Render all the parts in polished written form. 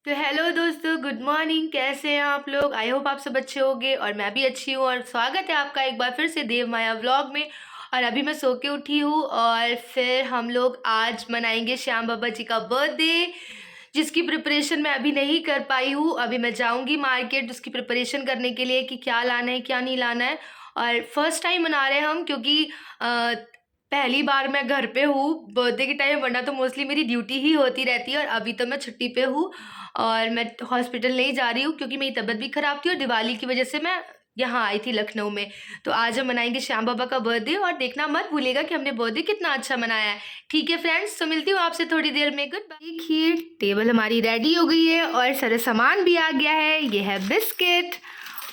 तो हेलो दोस्तों, good morning. कैसे हैं आप लोग? आई होप आप सब अच्छे होंगे और मैं भी अच्छी हूँ। और स्वागत है आपका एक बार फिर से देव माया व्लॉग में। और अभी मैं सो के उठी हूँ और फिर हम लोग आज मनाएंगे श्याम बाबा जी का बर्थडे, जिसकी प्रिपरेशन मैं अभी नहीं कर पाई हूँ। अभी मैं जाऊँगी मार्केट उसकी प्रिपरेशन करने के लिए कि क्या लाना है क्या नहीं लाना है। और फर्स्ट टाइम मना रहे हैं हम, क्योंकि पहली बार मैं घर पे हूँ बर्थडे के टाइम, वरना तो मोस्टली मेरी ड्यूटी ही होती रहती है। और अभी तो मैं छुट्टी पे हूँ और मैं हॉस्पिटल नहीं जा रही हूँ, क्योंकि मेरी तबीयत भी ख़राब थी और दिवाली की वजह से मैं यहाँ आई थी लखनऊ में। तो आज हम मनाएंगे श्याम बाबा का बर्थडे, और देखना मत भूलिएगा कि हमने बर्थडे कितना अच्छा मनाया है। ठीक है फ्रेंड्स, तो मिलती हूँ आपसे थोड़ी देर में। Goodbye. देखिए, टेबल हमारी रेडी हो गई है और सारा सामान भी आ गया है। ये है बिस्किट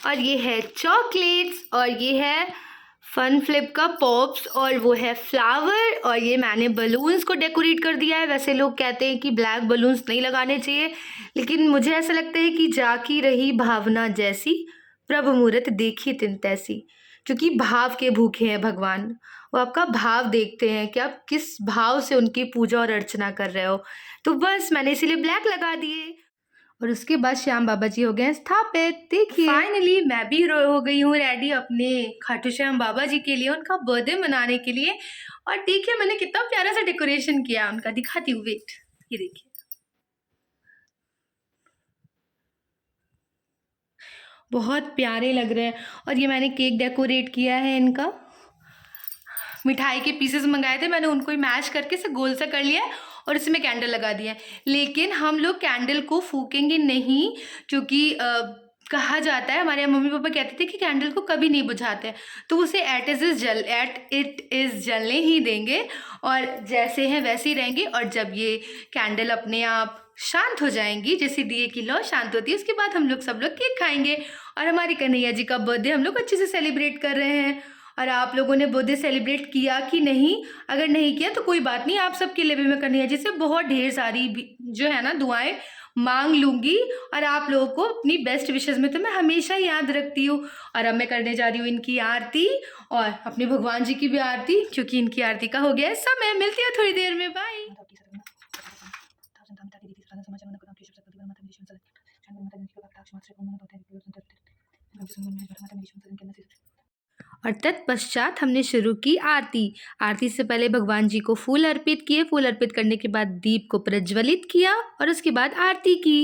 और ये है चॉकलेट्स और ये है फन फ्लिप का पॉप्स और वो है फ्लावर। और ये मैंने बलून्स को डेकोरेट कर दिया है। वैसे लोग कहते हैं कि ब्लैक बलून्स नहीं लगाने चाहिए, लेकिन मुझे ऐसा लगता है कि जाकी रही भावना जैसी, प्रभु मूरत देखी तिन तैसी। क्योंकि भाव के भूखे हैं भगवान, वो आपका भाव देखते हैं कि आप किस भाव से उनकी पूजा और अर्चना कर रहे हो। तो बस मैंने इसीलिए ब्लैक लगा दिए। और उसके बाद श्याम बाबा जी हो गए स्थापित। देखिए, फाइनली मैं भी हो गई हूँ रेडी अपने खाटू श्याम बाबा जी के लिए, उनका बर्थडे मनाने के लिए। और देखिए मैंने कितना प्यारा सा डेकोरेशन किया उनका, दिखाती हूँ, वेट। ये देखिए, बहुत प्यारे लग रहे हैं। और ये मैंने केक डेकोरेट किया है इनका। मिठाई के पीसेस मंगाए थे मैंने, उनको ही मैश करके से गोल सा कर लिया है और इसमें कैंडल लगा दिया है। लेकिन हम लोग कैंडल को फूकेंगे नहीं, क्योंकि कहा जाता है, हमारे मम्मी पापा कहते थे कि कैंडल को कभी नहीं बुझाते, तो उसे एट इट इज़ जलने ही देंगे और जैसे हैं वैसे ही रहेंगे। और जब ये कैंडल अपने आप शांत हो जाएंगी, जैसे दिए की लौ शांत होती है, उसके बाद हम लोग सब लोग केक खाएंगे। और हमारे कन्हैया जी का बर्थडे हम लोग अच्छे से सेलिब्रेट कर रहे हैं। और आप लोगों ने बर्थडे सेलिब्रेट किया कि नहीं? अगर नहीं किया तो कोई बात नहीं, आप सबके लिए भी मैं कन्हैया जी से बहुत ढेर सारी जो है ना दुआएं मांग लूँगी। और आप लोगों को अपनी बेस्ट विशेज़ में तो मैं हमेशा ही याद रखती हूँ। और अब मैं करने जा रही हूँ इनकी आरती और अपने भगवान जी की भी आरती, क्योंकि इनकी आरती का हो गया है समय। मिलती हूँ थोड़ी देर में, बाय। और तत्पश्चात हमने शुरू की आरती। आरती से पहले भगवान जी को फूल अर्पित किए। फूल अर्पित करने के बाद दीप को प्रज्वलित किया और उसके बाद आरती की।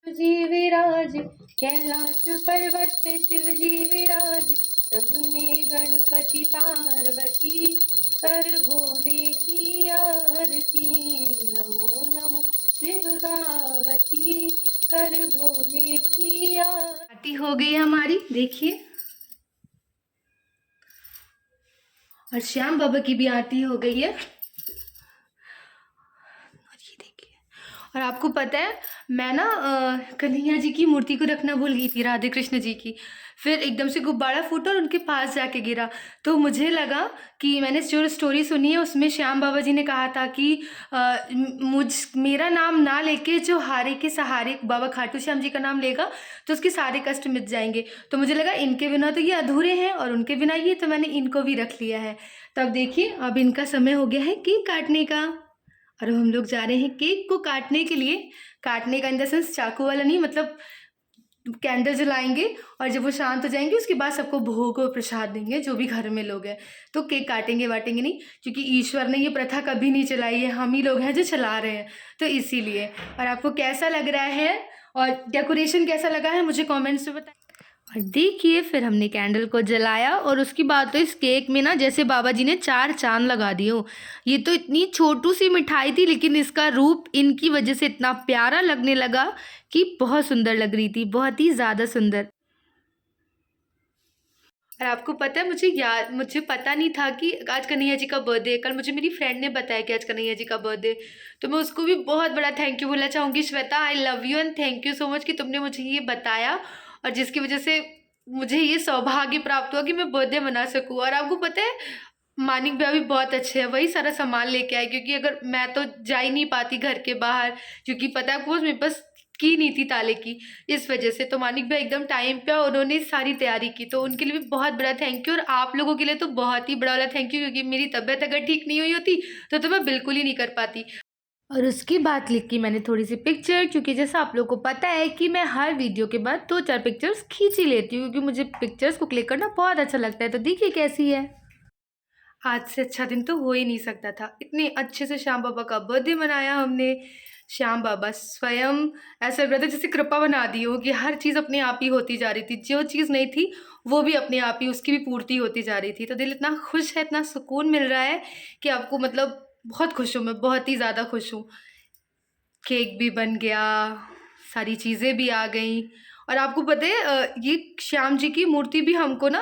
जी विराज कैलाश पर्वत पे, शिव जी विराज सब में गणपति पार्वती, कर भोले की आरती। नमो नमो शिव गावती, कर भोले की आरती हो गई हमारी, देखिए। और श्याम बाबा की भी आरती हो गई है। और ये देखिए, और आपको पता है मैं ना कन्हैया जी की मूर्ति को रखना भूल गई थी, राधे कृष्ण जी की। फिर एकदम से गुब्बारा फूटा और उनके पास जाके गिरा। तो मुझे लगा कि मैंने जो स्टोरी सुनी है उसमें श्याम बाबा जी ने कहा था कि मेरा नाम ना लेके जो हारे के सहारे बाबा खाटू श्याम जी का नाम लेगा तो उसके सारे कष्ट मिट जाएंगे। तो मुझे लगा इनके बिना तो ये अधूरे हैं और उनके बिना ये, तो मैंने इनको भी रख लिया है। तब देखिए, अब इनका समय हो गया है केक काटने का। और अब हम लोग जा रहे हैं केक को काटने के लिए। काटने का इन द सेंस चाकू वाला नहीं, मतलब कैंडल जलाएंगे और जब वो शांत हो जाएंगे उसके बाद सबको भोग और प्रसाद देंगे, जो भी घर में लोग हैं। तो केक काटेंगे वाटेंगे नहीं, क्योंकि ईश्वर ने ये प्रथा कभी नहीं चलाई है, हम ही लोग हैं जो चला रहे हैं, तो इसीलिए। और आपको कैसा लग रहा है और डेकोरेशन कैसा लगा है मुझे कमेंट्स में बताएं। और देखिए, फिर हमने कैंडल को जलाया और उसकी बात तो इस केक में ना जैसे बाबा जी ने 4 चांद लगा दिए हो। ये तो इतनी छोटू सी मिठाई थी, लेकिन इसका रूप इनकी वजह से इतना प्यारा लगने लगा कि बहुत सुंदर लग रही थी, बहुत ही ज़्यादा सुंदर। और आपको पता है, मुझे पता नहीं था कि आज कन्हैया जी का बर्थडे है। कल मुझे मेरी फ्रेंड ने बताया कि आज कन्हैया जी का बर्थडे, तो मैं उसको भी बहुत बड़ा थैंक यू बोलना चाहूँगी। Shweta, I love you and thank you so much कि तुमने मुझे ये बताया, और जिसकी वजह से मुझे ये सौभाग्य प्राप्त हुआ कि मैं बर्थडे मना सकूँ। और आपको पता है, मानिक भैया भी बहुत अच्छे हैं, वही सारा सामान लेके आए, क्योंकि अगर मैं तो जा ही नहीं पाती घर के बाहर, क्योंकि पता है आपको मेरे पास की नहीं थी ताले की, इस वजह से। तो मानिक भाई एकदम टाइम पे उन्होंने सारी तैयारी की, तो उनके लिए भी बहुत बड़ा थैंक यू। और आप लोगों के लिए तो बहुत ही बड़ा वाला थैंक यू, क्योंकि मेरी तबीयत अगर ठीक नहीं हुई होती तो मैं बिल्कुल ही नहीं कर पाती। और उसके बाद लिख की मैंने थोड़ी सी पिक्चर, क्योंकि जैसा आप लोगों को पता है कि मैं हर वीडियो के बाद 2-4 पिक्चर्स खींच ही लेती हूँ, क्योंकि मुझे पिक्चर्स को क्लिक करना बहुत अच्छा लगता है। तो देखिए कैसी है। आज से अच्छा दिन तो हो ही नहीं सकता था। इतने अच्छे से श्याम बाबा का बर्थडे मनाया हमने। श्याम बाबा स्वयं ऐसा लग रहा था जैसे कृपा बना दी हो कि हर चीज़ अपने आप ही होती जा रही थी। जो चीज़ नहीं थी वो भी अपने आप ही उसकी भी पूर्ति होती जा रही थी। तो दिल इतना खुश है, इतना सुकून मिल रहा है कि आपको मतलब बहुत खुश हूँ मैं, बहुत ही ज़्यादा खुश हूँ। केक भी बन गया, सारी चीज़ें भी आ गईं। और आपको पता है ये श्याम जी की मूर्ति भी हमको ना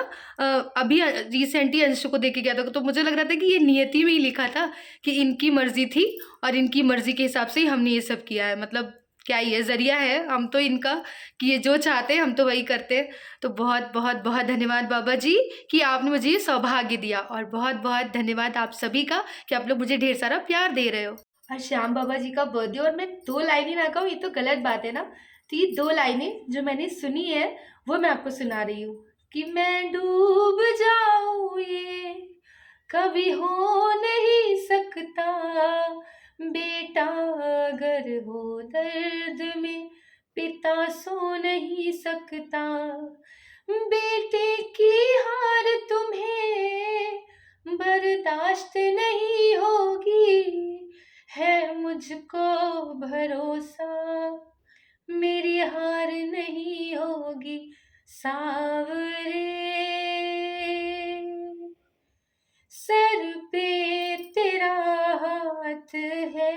अभी रिसेंटली अंशु को देके गया था, तो मुझे लग रहा था कि ये नियति में ही लिखा था कि इनकी मर्ज़ी थी और इनकी मर्ज़ी के हिसाब से ही हमने ये सब किया है। मतलब क्या ये ज़रिया है हम तो इनका कि ये जो चाहते हैं हम तो वही करते हैं। तो बहुत बहुत बहुत धन्यवाद बाबा जी कि आपने मुझे ये सौभाग्य दिया, और बहुत बहुत धन्यवाद आप सभी का कि आप लोग मुझे ढेर सारा प्यार दे रहे हो। और श्याम बाबा जी का बर्थडे और मैं 2 लाइनें ना कहूँ ये तो गलत बात है ना। तो ये 2 लाइनें जो मैंने सुनी है वो मैं आपको सुना रही हूँ कि मैं डूब जाऊँ ये कभी हो नहीं सकता, बेटा अगर हो दर्द में पिता सो नहीं सकता, बेटे की हार तुम्हें बर्दाश्त नहीं होगी, है मुझको भरोसा मेरी हार नहीं होगी सावरे। सर पे तेरा हाथ है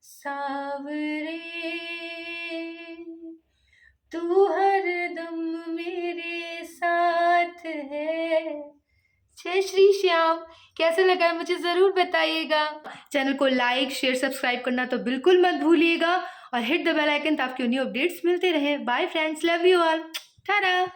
सावरे, तू हरदम मेरे साथ है। जय श्री श्याम। कैसा लगा है मुझे ज़रूर बताइएगा। चैनल को लाइक शेयर सब्सक्राइब करना तो बिल्कुल मत भूलिएगा, और हिट द बेल आइकन ताकि न्यू अपडेट्स मिलते रहे। Bye friends, love you all, Tata.